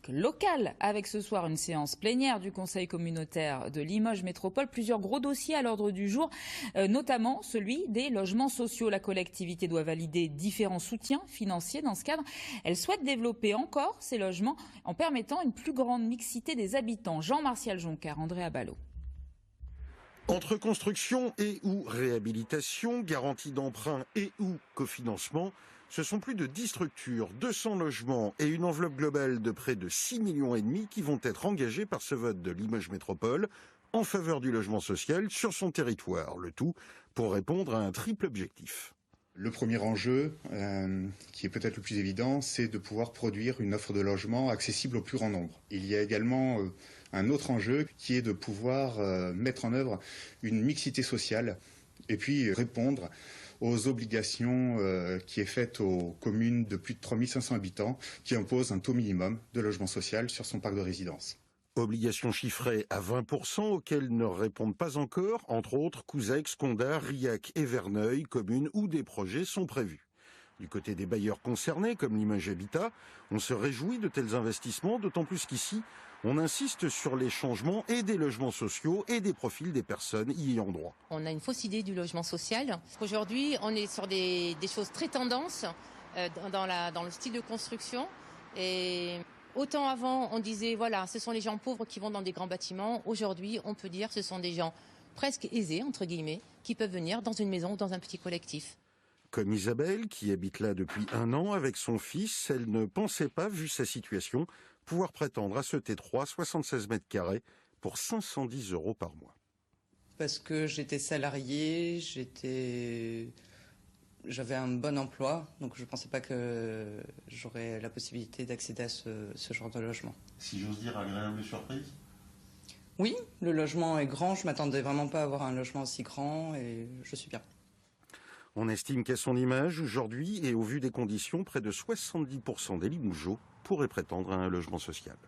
politique locale, avec ce soir une séance plénière du Conseil communautaire de Limoges Métropole. Plusieurs gros dossiers à l'ordre du jour, notamment celui des logements sociaux. La collectivité doit valider différents soutiens financiers. Dans ce cadre, elle souhaite développer encore ces logements en permettant une plus grande mixité des habitants. Jean-Martial Joncar, André Abalo. Entre construction et ou réhabilitation, garantie d'emprunt et ou cofinancement, ce sont plus de 10 structures, 200 logements et une enveloppe globale de près de 6,5 millions qui vont être engagés par ce vote de Limoges Métropole en faveur du logement social sur son territoire. Le tout pour répondre à un triple objectif. Le premier enjeu, qui est peut-être le plus évident, c'est de pouvoir produire une offre de logement accessible au plus grand nombre. Il y a également un autre enjeu qui est de pouvoir mettre en œuvre une mixité sociale et puis répondre aux obligations qui est faite aux communes de plus de 3500 habitants qui imposent un taux minimum de logement social sur son parc de résidence. Obligations chiffrées à 20% auxquelles ne répondent pas encore, entre autres, Couzex, Condat, Riac et Verneuil, communes où des projets sont prévus. Du côté des bailleurs concernés, comme Limoges Habitat, on se réjouit de tels investissements, d'autant plus qu'ici, on insiste sur les changements et des logements sociaux et des profils des personnes y ayant droit. On a une fausse idée du logement social. Aujourd'hui, on est sur des choses très tendances dans le style de construction. Et autant avant, on disait, voilà, ce sont les gens pauvres qui vont dans des grands bâtiments. Aujourd'hui, on peut dire que ce sont des gens presque aisés, entre guillemets, qui peuvent venir dans une maison ou dans un petit collectif. Comme Isabelle, qui habite là depuis 1 an avec son fils, elle ne pensait pas, vu sa situation, pouvoir prétendre à ce T3 76 mètres carrés pour 510 € par mois. Parce que j'étais salariée, j'avais un bon emploi, donc je ne pensais pas que j'aurais la possibilité d'accéder à ce genre de logement. Si j'ose dire, agréable surprise ? Oui, le logement est grand, je ne m'attendais vraiment pas à avoir un logement aussi grand et je suis bien. On estime qu'à son image, aujourd'hui, et au vu des conditions, près de 70% des Limougeaux pourraient prétendre à un logement social.